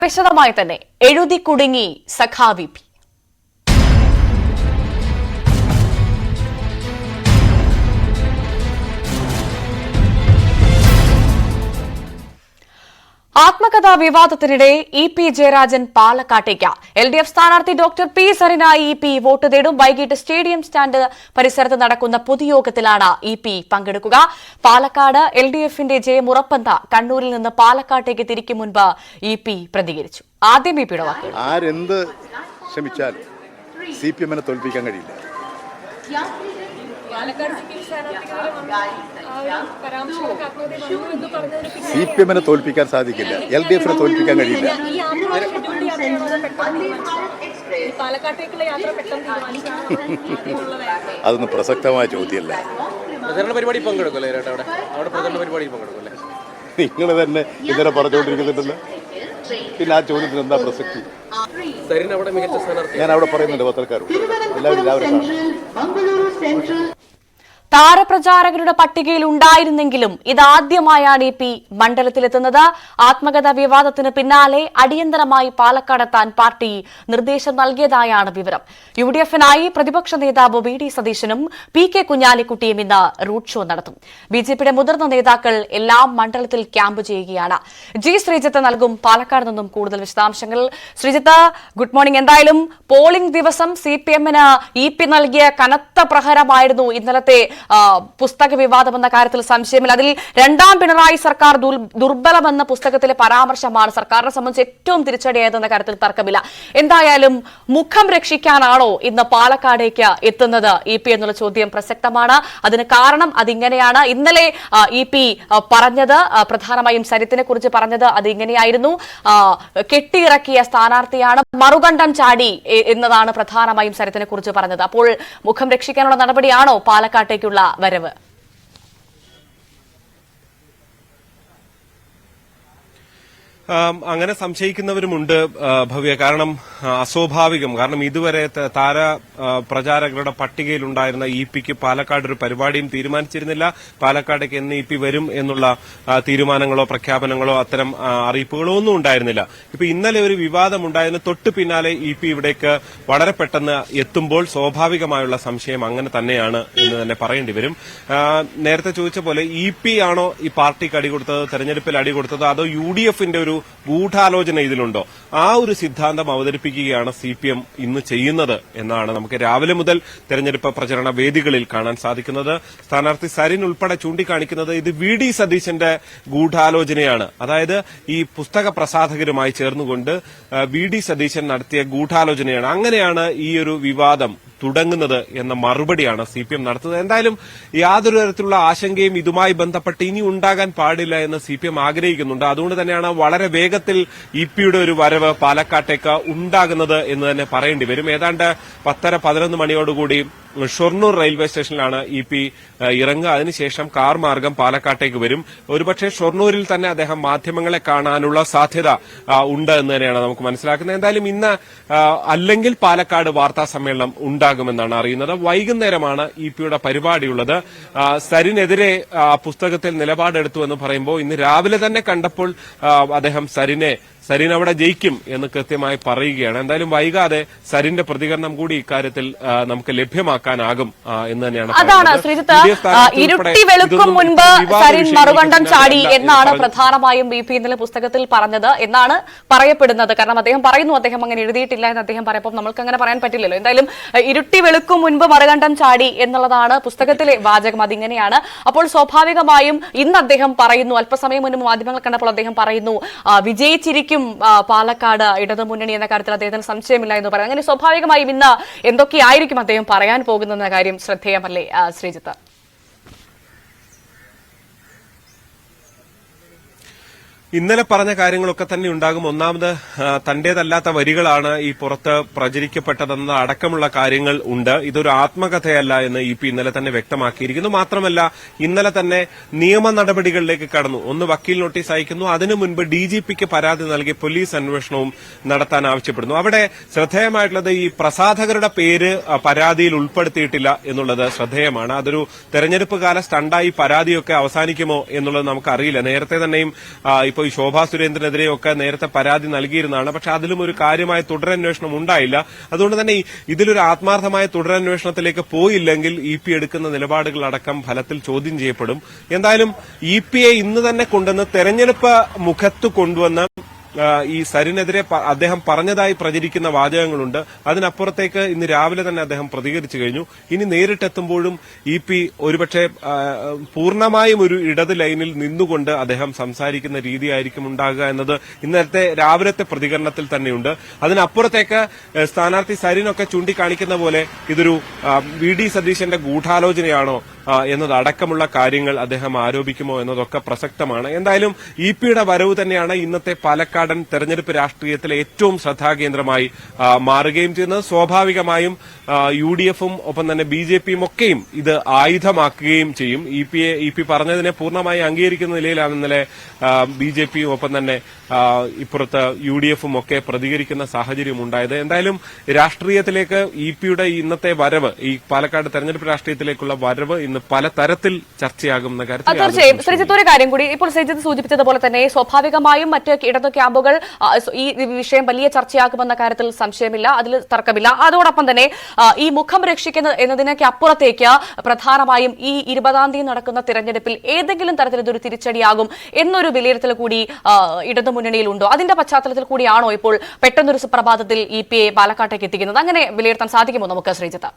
വിശദമായി തന്നെ എഴുതി കുടുങ്ങി സഖാവി പി. ആത്മകഥാ വിവാദത്തിനിടെ ഇ.പി. ജയരാജൻ പാലക്കാട്ടേക്ക്. LDF സ്ഥാനാർത്ഥി ഡോക്ടർ പി സരിനായി ഇ.പി. വോട്ട് തേടും. വൈകിട്ട് സ്റ്റേഡിയം സ്റ്റാൻഡ് പരിസരത്ത് നടക്കുന്ന പൊതുയോഗത്തിലാണ് ഇ.പി. പങ്കെടുക്കുക. പാലക്കാട് LDFന്റെ ജയം ഉറപ്പെന്ന കണ്ണൂരിൽ നിന്ന് പാലക്കാട്ടേക്ക് തിരിക്കും മുൻപ് ഇ.പി. പ്രതികരിച്ചു. ആദ്യം ഇ.പിയുടെ വാക്കുകൾ. ആരെന്ത് ശ്രമിച്ചാൽ CPM-നെ തോൽപ്പിക്കാൻ കഴിയില്ല. CPM-നെ തോൽപ്പിക്കാൻ സാധിക്കില്ല. LDF-നെ തോൽപ്പിക്കാൻ കഴിയില്ല. അതൊന്നും പ്രസക്തമായ ചോദ്യമല്ല. നിങ്ങൾ തന്നെ ഇന്നലെ പറഞ്ഞുകൊണ്ടിരിക്കുന്നുണ്ടല്ലോ. പിന്നെ ആ ചോദ്യത്തിന് എന്താ പ്രസക്തി? ഞാൻ അവിടെ പറയുന്നുണ്ട് പത്രക്കാരോട്. എല്ലാവരും രാവിലെ താരപ്രചാരകരുടെ പട്ടികയിൽ ഉണ്ടായിരുന്നെങ്കിലും ഇതാദ്യമായാണ് ഇ.പി. മണ്ഡലത്തിലെത്തുന്നത്. ആത്മകഥാ വിവാദത്തിന് പിന്നാലെ അടിയന്തരമായി പാലക്കാടെത്താൻ പാർട്ടി നിർദ്ദേശം നൽകിയതായാണ് വിവരം. UDF-നായി പ്രതിപക്ഷ നേതാവ് വി.ഡി. സതീശനും P.K. കുഞ്ഞാലിക്കുട്ടിയും ഇന്ന് റോഡ് ഷോ നടത്തും. BJPയുടെ മുതിർന്ന നേതാക്കൾ എല്ലാം മണ്ഡലത്തിൽ ക്യാമ്പ് ചെയ്യുകയാണ്. G. ശ്രീജിത്ത് നൽകും പാലക്കാട് നിന്നും കൂടുതൽ വിശദാംശങ്ങൾ. Sreejith, good morning. എന്തായാലും പോളിംഗ് ദിവസം CPM-ന് ഇ.പി. നൽകിയ കനത്ത പ്രഹരമായിരുന്നു ഇന്നലത്തെ പുസ്തക വിവാദം എന്ന കാര്യത്തിൽ സംശയമില്ല. അതിൽ രണ്ടാം പിണറായി സർക്കാർ ദുർബലമെന്ന പുസ്തകത്തിലെ പരാമർശമാണ് സർക്കാരിനെ സംബന്ധിച്ച് ഏറ്റവും തിരിച്ചടിയായതെന്ന കാര്യത്തിൽ തർക്കമില്ല. എന്തായാലും മുഖം രക്ഷിക്കാനാണോ ഇന്ന് പാലക്കാടേക്ക് എത്തുന്നത് ഇ.പി. എന്നുള്ള ചോദ്യം പ്രസക്തമാണ്. അതിന് കാരണം അതിങ്ങനെയാണ്. ഇന്നലെ ഇ.പി. പറഞ്ഞത്, പ്രധാനമായും സരിത്തിനെ കുറിച്ച് പറഞ്ഞത് അത് ഇങ്ങനെയായിരുന്നു. കെട്ടിയിറക്കിയ സ്ഥാനാർത്ഥിയാണ്, മറുകണ്ഠം ചാടി എന്നതാണ് പ്രധാനമായും സരിത്തിനെ കുറിച്ച് പറഞ്ഞത്. അപ്പോൾ മുഖം രക്ഷിക്കാനുള്ള നടപടിയാണോ പാലക്കാട്ടേക്കുള്ള വരവ്? അങ്ങനെ സംശയിക്കുന്നവരുമുണ്ട് ഭവ്യ. കാരണം അസ്വാഭാവികം. കാരണം ഇതുവരെ താര പ്രചാരകരുടെ പട്ടികയിലുണ്ടായിരുന്ന ഇ.പി.ക്ക് പാലക്കാട് ഒരു പരിപാടിയും തീരുമാനിച്ചിരുന്നില്ല. പാലക്കാടേക്ക് എന്ന് ഇ.പി. വരും എന്നുള്ള തീരുമാനങ്ങളോ പ്രഖ്യാപനങ്ങളോ അത്തരം അറിയിപ്പുകളോ ഒന്നും ഉണ്ടായിരുന്നില്ല. ഇപ്പൊ ഇന്നലെ ഒരു വിവാദമുണ്ടായതിന് തൊട്ടു പിന്നാലെ ഇ.പി. ഇവിടേക്ക് വളരെ പെട്ടെന്ന് എത്തുമ്പോൾ സ്വാഭാവികമായുള്ള സംശയം അങ്ങനെ തന്നെയാണ് എന്ന് തന്നെ പറയേണ്ടി വരും. നേരത്തെ ചോദിച്ച പോലെ ഇ.പി. ആണോ ഈ പാർട്ടിക്ക് അടികൊടുത്തത്, തെരഞ്ഞെടുപ്പിൽ അടികൊടുത്തത്, അതോ UDF-ന്റെ ഒരു ഗൂഢാലോചന ഇതിലുണ്ടോ? ആ ഒരു സിദ്ധാന്തം അവതരിപ്പിക്കുകയാണ് CPM ഇന്ന് ചെയ്യുന്നത് എന്നാണ് നമുക്ക് രാവിലെ മുതൽ തെരഞ്ഞെടുപ്പ് പ്രചരണ വേദികളിൽ കാണാൻ സാധിക്കുന്നത്. സ്ഥാനാർത്ഥി സരിൻ ഉൾപ്പെടെ ചൂണ്ടിക്കാണിക്കുന്നത് ഇത് വി.ഡി. സതീശന്റെ ഗൂഢാലോചനയാണ്. അതായത് ഈ പുസ്തക പ്രസാധകരുമായി ചേർന്നുകൊണ്ട് വി.ഡി. സതീശൻ നടത്തിയ ഗൂഢാലോചനയാണ്. അങ്ങനെയാണ് ഈ ഒരു വിവാദം തുടങ്ങുന്നത് എന്ന മറുപടിയാണ് CPM നടത്തുന്നത്. എന്തായാലും യാതൊരു തരത്തിലുള്ള ആശങ്കയും ഇതുമായി ബന്ധപ്പെട്ട് ഇനി ഉണ്ടാകാൻ പാടില്ല എന്ന് CPM ആഗ്രഹിക്കുന്നുണ്ട്. അതുകൊണ്ട് തന്നെയാണ് വളരെ വേഗത്തിൽ ഇ.പി.യുടെ ഒരു വരവ് പാലക്കാട്ടേക്ക് ഉണ്ടാകുന്നത് എന്ന് തന്നെ പറയേണ്ടി വരും. ഏതാണ്ട് 10:11 മണിയോടുകൂടി ഷൊർണൂർ റെയിൽവേ സ്റ്റേഷനിലാണ് ഇ.പി. ഇറങ്ങുക. അതിനുശേഷം കാർ മാർഗം പാലക്കാട്ടേക്ക് വരും. ഒരുപക്ഷെ ഷൊർണൂരിൽ തന്നെ അദ്ദേഹം മാധ്യമങ്ങളെ കാണാനുള്ള സാധ്യത ഉണ്ട് എന്ന് തന്നെയാണ് നമുക്ക് മനസ്സിലാക്കുന്നത്. എന്തായാലും ഇന്ന് അല്ലെങ്കിൽ പാലക്കാട് വാർത്താ സമ്മേളനം ഉണ്ടാകുമെന്നാണ് അറിയുന്നത്. വൈകുന്നേരമാണ് ഇ.പി.യുടെ പരിപാടിയുള്ളത്. സരിനെതിരെ പുസ്തകത്തിൽ നിലപാടെടുത്തു എന്ന് പറയുമ്പോൾ ഇന്ന് രാവിലെ തന്നെ കണ്ടപ്പോൾ അദ്ദേഹം സരിൻ അവിടെ ജയിക്കും എന്ന് കൃത്യമായി പറയുകയാണ്. എന്തായാലും വൈകാതെ സരിന്റെ പ്രതികരണം കൂടി ഇക്കാര്യത്തിൽ നമുക്ക് ലഭ്യമാക്കാനാകും എന്ന് തന്നെയാണ്. അതാണ് ശ്രീജിത്ത്, ഇരുട്ടി വെളുക്കും മുൻപ് സരിൻ മറുകണ്ഠം ചാടി എന്നാണ് പ്രധാനമായും ഇ.പി. ഇന്നലെ പുസ്തകത്തിൽ പറഞ്ഞത് എന്നാണ് പറയപ്പെടുന്നത്. കാരണം അദ്ദേഹം പറയുന്നു അദ്ദേഹം അങ്ങനെ എഴുതിയിട്ടില്ല എന്ന് അദ്ദേഹം പറയുമ്പോൾ നമ്മൾക്ക് അങ്ങനെ പറയാൻ പറ്റില്ലല്ലോ. എന്തായാലും ഇരുട്ടി വെളുക്കും മുൻപ് മറുകണ്ഠം ചാടി എന്നുള്ളതാണ് പുസ്തകത്തിലെ വാചകം. അതിങ്ങനെയാണ്. അപ്പോൾ സ്വാഭാവികമായും ഇന്ന് അദ്ദേഹം പറയുന്നു, അല്പസമയം മുൻപ് മാധ്യമങ്ങൾ കണ്ടപ്പോൾ അദ്ദേഹം പറയുന്നു വിജയിച്ചിരിക്കും പാലക്കാട് ഇടതുമുന്നണി എന്ന കാര്യത്തിൽ അദ്ദേഹത്തിന് സംശയമില്ല എന്ന് പറയാം. അങ്ങനെ സ്വാഭാവികമായും ഇന്ന് എന്തൊക്കെയായിരിക്കും അദ്ദേഹം പറയാൻ പോകുന്ന കാര്യം ശ്രദ്ധേയമല്ലേ ശ്രീജിത്ത്? ഇന്നലെ പറഞ്ഞ കാര്യങ്ങളൊക്കെ തന്നെ ഉണ്ടാകും. ഒന്നാമത് തന്റേതല്ലാത്ത വരികളാണ് ഈ പുറത്ത് പ്രചരിക്കപ്പെട്ടതെന്ന അടക്കമുള്ള കാര്യങ്ങൾ ഉണ്ട്. ഇതൊരു ആത്മകഥയല്ല എന്ന് ഇ.പി. ഇന്നലെ തന്നെ വ്യക്തമാക്കിയിരിക്കുന്നു. മാത്രമല്ല ഇന്നലെ തന്നെ നിയമ നടപടികളിലേക്ക് കടന്നു. ഒന്ന് വക്കീൽ നോട്ടീസ് അയക്കുന്നു. അതിനു മുൻപ് DGPക്ക് പരാതി നൽകി പോലീസ് അന്വേഷണവും നടത്താൻ ആവശ്യപ്പെടുന്നു. അവിടെ ശ്രദ്ധേയമായിട്ടുള്ളത് ഈ പ്രസാധകരുടെ പേര് പരാതിയിൽ ഉൾപ്പെടുത്തിയിട്ടില്ല എന്നുള്ളത് ശ്രദ്ധേയമാണ്. അതൊരു തെരഞ്ഞെടുപ്പ് കാല സ്റ്റണ്ടായി പരാതിയൊക്കെ അവസാനിക്കുമോ എന്നുള്ളത് നമുക്കറിയില്ല. നേരത്തെ തന്നെയും ഇപ്പോൾ ഇപ്പോൾ ഈ ശോഭാ സുരേന്ദ്രനെതിരെയൊക്കെ നേരത്തെ പരാതി നൽകിയിരുന്നതാണ്. പക്ഷെ അതിലും ഒരു കാര്യമായ തുടരന്വേഷണം ഉണ്ടായില്ല. അതുകൊണ്ട് തന്നെ ഇതിലൊരു ആത്മാർത്ഥമായ തുടരന്വേഷണത്തിലേക്ക് പോയില്ലെങ്കിൽ EP എടുക്കുന്ന നിലപാടുകളടക്കം ഫലത്തിൽ ചോദ്യം ചെയ്യപ്പെടും. എന്തായാലും EPയെ ഇന്ന് തന്നെ കൊണ്ടുവന്ന് തെരഞ്ഞെടുപ്പ് മുഖത്ത് കൊണ്ടുവന്ന് ഈ സരിനെതിരെ അദ്ദേഹം പറഞ്ഞതായി പ്രചരിക്കുന്ന വാചകങ്ങളുണ്ട്. അതിനപ്പുറത്തേക്ക് ഇന്ന് രാവിലെ തന്നെ അദ്ദേഹം പ്രതികരിച്ചു കഴിഞ്ഞു. ഇനി നേരിട്ടെത്തുമ്പോഴും EP ഒരുപക്ഷെ പൂർണ്ണമായും ഒരു ഇടത് ലൈനിൽ നിന്നുകൊണ്ട് അദ്ദേഹം സംസാരിക്കുന്ന രീതിയായിരിക്കും ഉണ്ടാകുക എന്നത് ഇന്നത്തെ രാവിലത്തെ പ്രതികരണത്തിൽ തന്നെയുണ്ട്. അതിനപ്പുറത്തേക്ക് സ്ഥാനാർത്ഥി സരിനൊക്കെ ചൂണ്ടിക്കാണിക്കുന്ന പോലെ ഇതൊരു VD സതീശന്റെ ഗൂഢാലോചനയാണോ എന്നതടക്കമുള്ള കാര്യങ്ങൾ അദ്ദേഹം ആരോപിക്കുമോ എന്നതൊക്കെ പ്രസക്തമാണ്. എന്തായാലും EPയുടെ വരവ് തന്നെയാണ് ഇന്നത്തെ പാലക്കാടൻ തെരഞ്ഞെടുപ്പ് രാഷ്ട്രീയത്തിലെ ഏറ്റവും ശ്രദ്ധാകേന്ദ്രമായി മാറുകയും ചെയ്യുന്നത്. സ്വാഭാവികമായും UDFും ഒപ്പം തന്നെ BJPയും ഒക്കെയും ഇത് ആയുധമാക്കുകയും ചെയ്യും. EP പറഞ്ഞതിനെ പൂർണ്ണമായി അംഗീകരിക്കുന്ന നിലയിലാണ് ഇന്നലെ BJPയും ഒപ്പം തന്നെ ഇപ്പുറത്ത് UDFും ഒക്കെ പ്രതികരിക്കുന്ന സാഹചര്യം ഉണ്ടായത്. എന്തായാലും രാഷ്ട്രീയത്തിലേക്ക് EPയുടെ ഇന്നത്തെ വരവ്, ഈ പാലക്കാട് തെരഞ്ഞെടുപ്പ് രാഷ്ട്രീയത്തിലേക്കുള്ള വരവ് ഇന്ന് പലതരത്തിൽ ചർച്ചയാകുന്ന കാര്യത്തിൽ തീർച്ചയായും ശ്രീജിത്ത് ഒരു കാര്യം കൂടി, ഇപ്പോൾ ശ്രീജിത്ത് സൂചിപ്പിച്ചതുപോലെ തന്നെ സ്വാഭാവികമായും മറ്റ് ഇടത് ക്യാമ്പുകൾ ഈ വിഷയം വലിയ ചർച്ചയാക്കുമെന്ന കാര്യത്തിൽ സംശയമില്ല, അതിൽ തർക്കമില്ല. അതോടൊപ്പം തന്നെ ഈ മുഖം രക്ഷിക്കുന്ന എന്നതിനൊക്കെ അപ്പുറത്തേക്ക് പ്രധാനമായും ഈ 20-ാം തീയതി നടക്കുന്ന തിരഞ്ഞെടുപ്പിൽ ഏതെങ്കിലും തരത്തിൽ ഇതൊരു തിരിച്ചടിയാകും എന്നൊരു വിലയിരുത്തൽ കൂടി ഇടതുമുന്നണിയിലുണ്ടോ? അതിന്റെ പശ്ചാത്തലത്തിൽ കൂടിയാണോ ഇപ്പോൾ പെട്ടെന്നൊരു സുപ്രഭാതത്തിൽ EPയെ പാലക്കാട്ടേക്ക് എത്തിക്കുന്നത്? അങ്ങനെ വിലയിരുത്താൻ സാധിക്കുമോ നമുക്ക് ശ്രീജിത്ത്?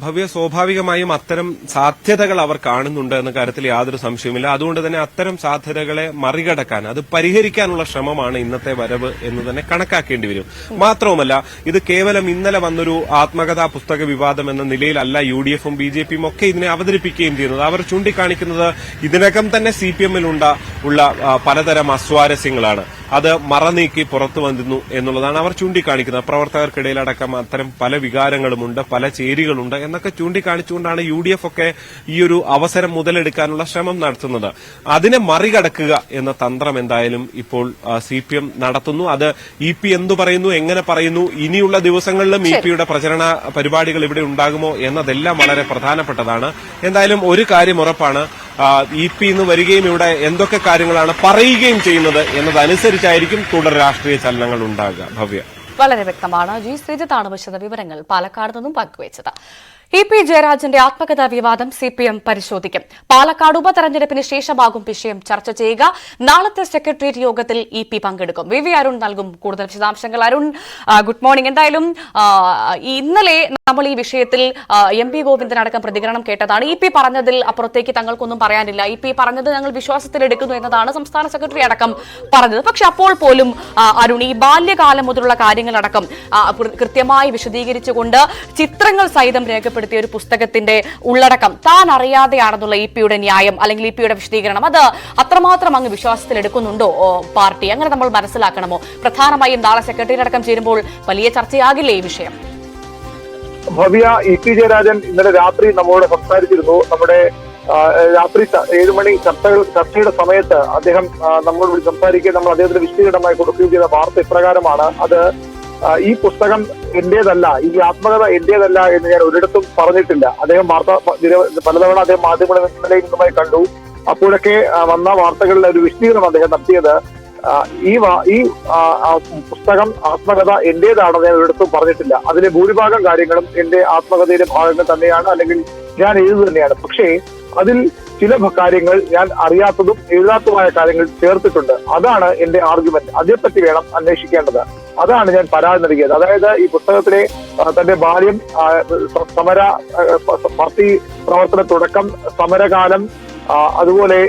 ഭവ്യ, സ്വാഭാവികമായും അത്തരം സാധ്യതകൾ അവർ കാണുന്നുണ്ട് എന്ന കാര്യത്തിൽ യാതൊരു സംശയവുമില്ല. അതുകൊണ്ട് തന്നെ അത്തരം സാധ്യതകളെ മറികടക്കാൻ, അത് പരിഹരിക്കാനുള്ള ശ്രമമാണ് ഇന്നത്തെ വരവ് എന്ന് തന്നെ കണക്കാക്കേണ്ടി വരും. മാത്രവുമല്ല, ഇത് കേവലം ഇന്നലെ വന്നൊരു ആത്മകഥാ പുസ്തക വിവാദം എന്ന നിലയിലല്ല UDFും BJPയും ഒക്കെ ഇതിനെ അവതരിപ്പിക്കുകയും ചെയ്യുന്നത്. അവർ ചൂണ്ടിക്കാണിക്കുന്നത് ഇതിനകം തന്നെ CPMൽ ഉള്ള പലതരം അസ്വാരസ്യങ്ങളാണ്. അത് മറനീക്കി പുറത്തു വന്നിരുന്നു എന്നുള്ളതാണ് അവർ ചൂണ്ടിക്കാണിക്കുന്നത്. പ്രവർത്തകർക്കിടയിലടക്കം അത്തരം പല വികാരങ്ങളുമുണ്ട്, പല ചേരികളുണ്ട് എന്നൊക്കെ ചൂണ്ടിക്കാണിച്ചുകൊണ്ടാണ് UDF ഒക്കെ ഈ ഒരു അവസരം മുതലെടുക്കാനുള്ള ശ്രമം നടത്തുന്നത്. അതിനെ മറികടക്കുക എന്ന തന്ത്രം എന്തായാലും ഇപ്പോൾ CPM നടത്തുന്നു. അത് EP എന്തു പറയുന്നു, എങ്ങനെ പറയുന്നു, ഇനിയുള്ള ദിവസങ്ങളിലും EPയുടെ പ്രചരണ പരിപാടികൾ ഇവിടെ ഉണ്ടാകുമോ എന്നതെല്ലാം വളരെ പ്രധാനപ്പെട്ടതാണ്. എന്തായാലും ഒരു കാര്യം ഉറപ്പാണ്, EP ഇന്ന് വരികയും ഇവിടെ എന്തൊക്കെ കാര്യങ്ങളാണ് പറയുകയും ചെയ്യുന്നത് എന്നതനുസരിച്ചായിരിക്കും തുടർ രാഷ്ട്രീയ ചലനങ്ങൾ ഉണ്ടാകുക. ഭവ്യ, വളരെ വ്യക്തമാണ്. ശ്രീജിത്താണ് വിശദ വിവരങ്ങൾ പാലക്കാട് നിന്നും പങ്കുവച്ചത്. EP ജയരാജന്റെ ആത്മകഥാ വിവാദം CPM പരിശോധിക്കും. പാലക്കാട് ഉപതെരഞ്ഞെടുപ്പിന് ശേഷമാകും വിഷയം ചർച്ച ചെയ്യുക. നാളത്തെ സെക്രട്ടേറിയറ്റ് യോഗത്തിൽ EP പങ്കെടുക്കും. VV അരുൺ നൽകും കൂടുതൽ വിശദാംശങ്ങൾ. Arun, good morning. എന്തായാലും ഇന്നലെ നമ്മൾ ഈ വിഷയത്തിൽ MP ഗോവിന്ദൻ അടക്കം പ്രതികരണം കേട്ടതാണ്. EP പറഞ്ഞതിൽ അപ്പുറത്തേക്ക് തങ്ങൾക്കൊന്നും പറയാനില്ല. EP പറഞ്ഞത് ഞങ്ങൾ വിശ്വാസത്തിലെടുക്കുന്നു എന്നതാണ് സംസ്ഥാന സെക്രട്ടറി അടക്കം പറഞ്ഞത്. പക്ഷെ അപ്പോൾ പോലും അരുൺ, ഈ ബാല്യകാലം മുതലുള്ള കാര്യങ്ങളടക്കം കൃത്യമായി വിശദീകരിച്ചുകൊണ്ട് ചിത്രങ്ങൾ സഹിതം രേഖപ്പെടുത്തിയ ഒരു പുസ്തകത്തിന്റെ ഉള്ളടക്കം താൻ അറിയാതെയാണെന്നുള്ള EPയുടെ ന്യായം അല്ലെങ്കിൽ EPയുടെ വിശദീകരണം, അത് അത്രമാത്രം അങ്ങ് വിശ്വാസത്തിലെടുക്കുന്നുണ്ടോ പാർട്ടി? അങ്ങനെ നമ്മൾ മനസ്സിലാക്കണമോ? പ്രധാനമായും നാളെ സെക്രട്ടറി അടക്കം ചേരുമ്പോൾ വലിയ ചർച്ചയാകില്ലേ ഈ വിഷയം? ഭവ്യ, EP ജയരാജൻ ഇന്നലെ രാത്രി നമ്മളോട് സംസാരിച്ചിരുന്നു. നമ്മുടെ രാത്രി 7 മണി ചർച്ചയുടെ സമയത്ത് അദ്ദേഹം നമ്മളോട് സംസാരിക്കുകയും നമ്മൾ അദ്ദേഹത്തിന് വിശദീകരണമായി കൊടുക്കുകയും ചെയ്ത വാർത്ത ഇപ്രകാരമാണ്. അത് ഈ പുസ്തകം എന്റേതല്ല, ഈ ആത്മകഥ എന്റേതല്ല എന്ന് ഞാൻ ഒരിടത്തും പറഞ്ഞിട്ടില്ല. അദ്ദേഹം വാർത്ത പലതവണ അദ്ദേഹം മാധ്യമങ്ങളുമായി കണ്ടു. അപ്പോഴൊക്കെ വന്ന വാർത്തകളിലെ ഒരു വിശദീകരണം അദ്ദേഹം നടത്തിയത്, ഈ പുസ്തകം ആത്മകഥ എന്റേതാണെന്ന് ഞാൻ ഒരിടത്തും പറഞ്ഞിട്ടില്ല. അതിലെ ഭൂരിഭാഗം കാര്യങ്ങളും എന്റെ ആത്മകഥയിലെ ഭാഗങ്ങൾ തന്നെയാണ്, അല്ലെങ്കിൽ ഞാൻ എഴുതു തന്നെയാണ്. പക്ഷേ അതിൽ ചില കാര്യങ്ങൾ ഞാൻ അറിയാത്തതും എഴുതാത്തതുമായ കാര്യങ്ങൾ ചേർത്തിട്ടുണ്ട്. അതാണ് എന്റെ ആർഗ്യുമെന്റ്. അതേപ്പറ്റി വേണം അന്വേഷിക്കേണ്ടത്. അതാണ് ഞാൻ പരാതി നൽകിയത്. അതായത് ഈ പുസ്തകത്തിലെ തന്റെ ബാല്യം, പാർട്ടി പ്രവർത്തന തുടക്കം, സമരകാലം, അതുപോലെ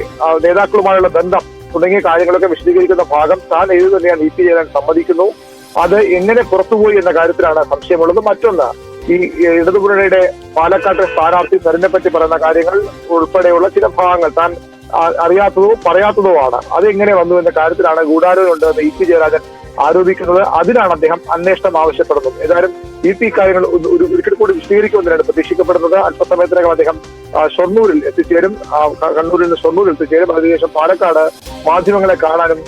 നേതാക്കളുമായുള്ള ബന്ധം തുടങ്ങിയ കാര്യങ്ങളൊക്കെ വിശദീകരിക്കുന്ന ഭാഗം താൻ എഴുതി തന്നെയാണ് EP ചെയ്യാൻ സമ്മതിക്കുന്നു. അത് എങ്ങനെ പുറത്തുപോയി എന്ന കാര്യത്തിലാണ് സംശയമുള്ളത്. മറ്റൊന്ന്, ഈ ഇടതുമുന്നണിയുടെ പാലക്കാട്ടെ സ്ഥാനാർത്ഥി സരിനെ പറ്റി പറയുന്ന കാര്യങ്ങൾ ഉൾപ്പെടെയുള്ള ചില ഭാഗങ്ങൾ താൻ അറിയാത്തതോ പറയാത്തതോ ആണ്. അതെങ്ങനെ വന്നു എന്ന കാര്യത്തിലാണ് ഗൂഢാലോചന ഉണ്ടെന്ന് EP ജയരാജൻ ആരോപിക്കുന്നത്. അതിനാണ് അദ്ദേഹം അന്വേഷണം ആവശ്യപ്പെടുന്നത്. ഏതായാലും EP കാര്യങ്ങൾ ഒരിക്കൽ കൂടി വിശദീകരിക്കുമെന്നാണ് പ്രതീക്ഷിക്കപ്പെടുന്നത്. അല്പസമയത്തിനകം അദ്ദേഹം ഷൊർണൂരിൽ എത്തിച്ചേരും. കണ്ണൂരിൽ നിന്ന് ഷൊർണൂരിൽ എത്തിച്ചേരും. അതിനുശേഷം പാലക്കാട് മാധ്യമങ്ങളെ കാണാനും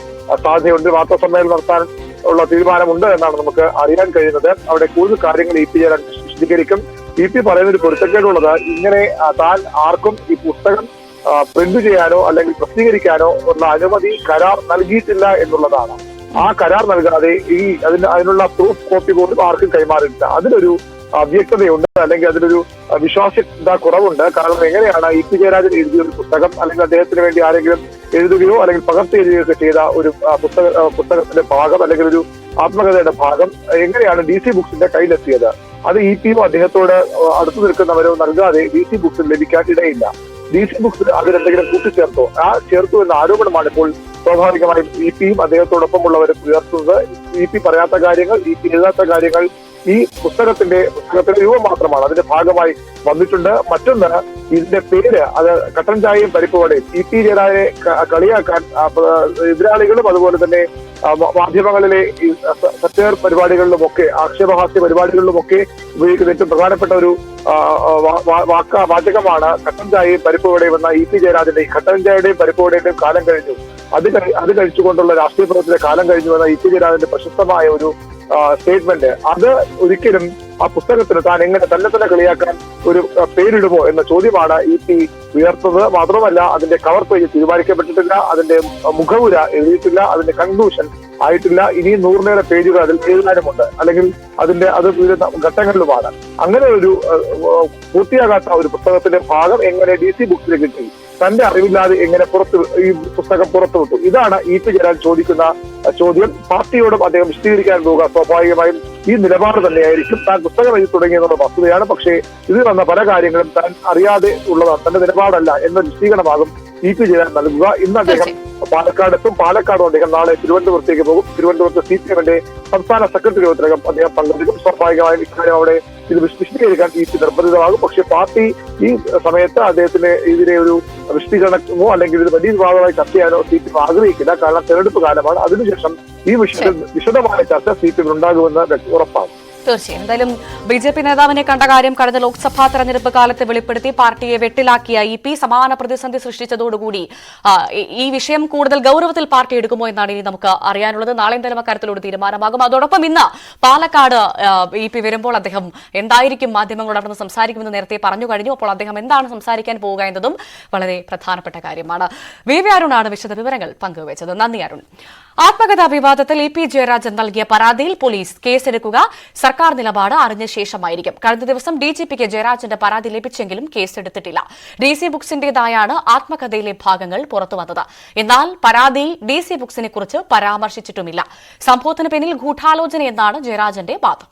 സാധ്യതയുണ്ട്. വാർത്താ സമ്മേളനം നടത്താൻ ഉള്ള തീരുമാനമുണ്ട് എന്നാണ് നമുക്ക് അറിയാൻ കഴിയുന്നത്. അവിടെ കൂടുതൽ കാര്യങ്ങൾ EP ജയരാജൻ വിശദീകരിക്കും. EP പറയുന്ന ഒരു പൊരുത്തക്കേടുള്ളത് ഇങ്ങനെ താൻ ആർക്കും ഈ പുസ്തകം പ്രിന്റ് ചെയ്യാനോ അല്ലെങ്കിൽ പ്രസിദ്ധീകരിക്കാനോ ഉള്ള അനുമതി കരാർ നൽകിയിട്ടില്ല എന്നുള്ളതാണ്. ആ കരാർ നൽകാതെ അതിനുള്ള പ്രൂഫ് കോപ്പി പോലും ആർക്കും കൈമാറിയിട്ടില്ല. അതിലൊരു അവ്യക്തതയുണ്ട്, അല്ലെങ്കിൽ അതിലൊരു വിശ്വാസ്യത കുറവുണ്ട്. കാരണം എങ്ങനെയാണ് EP ജയരാജൻ എഴുതിയ ഒരു പുസ്തകം അല്ലെങ്കിൽ അദ്ദേഹത്തിന് വേണ്ടി ആരെങ്കിലും എഴുതുകയോ അല്ലെങ്കിൽ പകർത്തി എഴുതുകയോ ഒക്കെ ചെയ്ത ഒരു പുസ്തകത്തിന്റെ ഭാഗം അല്ലെങ്കിൽ ഒരു ആത്മകഥയുടെ ഭാഗം എങ്ങനെയാണ് DC ബുക്സിന്റെ കയ്യിലെത്തിയത്? അത് EP-യും അദ്ദേഹത്തോട് അടുത്തു നിൽക്കുന്നവരോ നൽകാതെ DC ബുക്സിൽ ലഭിക്കാൻ ഇടയില്ല. DC ബുക്സിൽ അതിലെന്തെങ്കിലും കൂട്ടിച്ചേർത്തോ? ചേർത്തു എന്ന ആരോപണമാണ് ഇപ്പോൾ സ്വാഭാവികമായും EP-യും അദ്ദേഹത്തോടൊപ്പമുള്ളവരും ഉയർത്തുന്നത്. EP പറയാത്ത കാര്യങ്ങൾ, EP എഴുതാത്ത കാര്യങ്ങൾ ഈ പുസ്തകത്തിന്റെ രൂപം മാത്രമാണ്, അതിന്റെ ഭാഗമായി വന്നിട്ടുണ്ട്. മറ്റൊന്ന്, ഇതിന്റെ പേര് അത് കട്ടൻ ചായയും പരിപ്പുവടയും EP ജയരാജനെ കളിയാക്കാൻ എതിരാളികളും അതുപോലെ തന്നെ മാധ്യമങ്ങളിലെ സത്യാർ പരിപാടികളിലുമൊക്കെ ആക്ഷേപഹാസ്യ പരിപാടികളിലുമൊക്കെ ഉപയോഗിക്കുന്ന ഏറ്റവും പ്രധാനപ്പെട്ട ഒരു വാചകമാണ് കട്ടൻ ചായയും പരിപ്പുവടയും എന്ന EP ജയരാജന്റെ. കട്ടൻ ചായയുടെയും പരിപ്പുവടയുടെയും കാലം കഴിഞ്ഞു, അത് കഴിച്ചുകൊണ്ടുള്ള രാഷ്ട്രീയ പ്രവർത്തനത്തിന്റെ കാലം കഴിഞ്ഞു എന്ന EP ജയരാജന്റെ പ്രശസ്തമായ ഒരു സ്റ്റേറ്റ്മെന്റ്. അത് ഒരിക്കലും ആ പുസ്തകത്തിന് താൻ എങ്ങനെ തന്നെ കളിയാക്കാൻ ഒരു പേരിടുമോ എന്ന ചോദ്യമാണ് EP ഉയർത്തുന്നത്. മാത്രമല്ല, അതിന്റെ കവർ പേജ് തീരുമാനിക്കപ്പെട്ടിട്ടില്ല, അതിന്റെ മുഖവുര എഴുതിയിട്ടില്ല, അതിന്റെ കൺക്ലൂഷൻ ആയിട്ടില്ല. ഇനിയും 100 പേജുകൾ അതിൽ എഴുതാനുമുണ്ട്, അല്ലെങ്കിൽ അത് വിവിധ ഘട്ടങ്ങളിലുമാണ്. അങ്ങനെ ഒരു പൂർത്തിയാകാത്ത ഒരു പുസ്തകത്തിന്റെ ഭാഗം എങ്ങനെ DC ബുക്സിൽ കിട്ടി? തന്റെ അറിവില്ലാതെ എങ്ങനെ ഈ പുസ്തകം പുറത്തുവിട്ടു? ഇതാണ് EP ജയരാജൻ ചോദിക്കുന്ന ചോദ്യം. പാർട്ടിയോടും അദ്ദേഹം വിശദീകരിക്കാൻ പോകുക സ്വാഭാവികമായും ഈ നിലപാട് തന്നെയായിരിക്കും. താൻ പുസ്തകം എഴുതി തുടങ്ങിയെന്നുള്ള വസ്തുതയാണ്, പക്ഷേ ഇതിൽ വന്ന പല കാര്യങ്ങളും താൻ അറിയാതെ ഉള്ളതാണ്, തന്റെ നിലപാടല്ല എന്ന വിശദീകരണമാകും EP ജയരാജൻ നൽകുക. ഇന്ന് അദ്ദേഹം പാലക്കാടും അദ്ദേഹം നാളെ തിരുവനന്തപുരത്തേക്ക് പോകും. തിരുവനന്തപുരത്ത് CPM-ന്റെ സംസ്ഥാന സെക്രട്ടറി യോഗത്തിനകം അദ്ദേഹം പങ്കെടുക്കും. സ്വാഭാവികമായും ഇക്കാര്യം അവിടെ ഇത് വിശദീകരിക്കാൻ EP നിർബന്ധിതമാകും. പക്ഷേ പാർട്ടി ഈ സമയത്ത് അദ്ദേഹത്തിന് ഇതിനെ ഒരു വിശദീകരണമോ അല്ലെങ്കിൽ ഇത് വലിയ വിവാദമായി ചർച്ച ചെയ്യാനോ CPM ആഗ്രഹിക്കില്ല. കാരണം തെരഞ്ഞെടുപ്പ് കാലമാണ്. അതിനുശേഷം ഈ വിഷയത്തിൽ വിശദമായ ചർച്ച CPM ഉണ്ടാകുമെന്ന് ഉറപ്പാണ്. തീർച്ചയായും. എന്തായാലും BJP നേതാവിനെ കണ്ട കാര്യം കഴിഞ്ഞ ലോക്സഭാ തെരഞ്ഞെടുപ്പ് കാലത്ത് വെളിപ്പെടുത്തി പാർട്ടിയെ വെട്ടിലാക്കിയ EP സമാന പ്രതിസന്ധി സൃഷ്ടിച്ചതോടുകൂടി ഈ വിഷയം കൂടുതൽ ഗൌരവത്തിൽ പാർട്ടി എടുക്കുമോ എന്നാണ് ഇനി നമുക്ക് അറിയാനുള്ളത്. നാളെ എന്തായാലും അക്കാര്യത്തിലൊരു തീരുമാനമാകും. അതോടൊപ്പം ഇന്ന് പാലക്കാട് EP വരുമ്പോൾ അദ്ദേഹം എന്തായിരിക്കും മാധ്യമങ്ങളോട് അവിടെ സംസാരിക്കുമെന്ന് നേരത്തെ പറഞ്ഞു കഴിഞ്ഞു. അപ്പോൾ അദ്ദേഹം എന്താണ് സംസാരിക്കാൻ പോവുക എന്നതും വളരെ പ്രധാനപ്പെട്ട കാര്യമാണ്. VV അരുണാണ് വിശദ വിവരങ്ങൾ പങ്കുവച്ചത്. നന്ദി അരുൺ. ആത്മകഥാ വിവാദത്തിൽ EP ജയരാജൻ നൽകിയ പരാതിയിൽ പോലീസ് കേസെടുക്കുക സർക്കാർ നിലപാട് അറിഞ്ഞ ശേഷമായിരിക്കും. കഴിഞ്ഞ ദിവസം DGPക്ക് ജയരാജന്റെ പരാതി ലഭിച്ചെങ്കിലും കേസെടുത്തിട്ടില്ല. DC ബുക്സിന്റേതായാണ് ആത്മകഥയിലെ ഭാഗങ്ങൾ പുറത്തുവന്നത്. എന്നാൽ പരാതിയിൽ DC ബുക്സിനെ കുറിച്ച് പരാമർശിച്ചിട്ടുമില്ല. സംഭവത്തിന് പിന്നിൽ ഗൂഢാലോചനയെന്നാണ് ജയരാജന്റെ വാദം.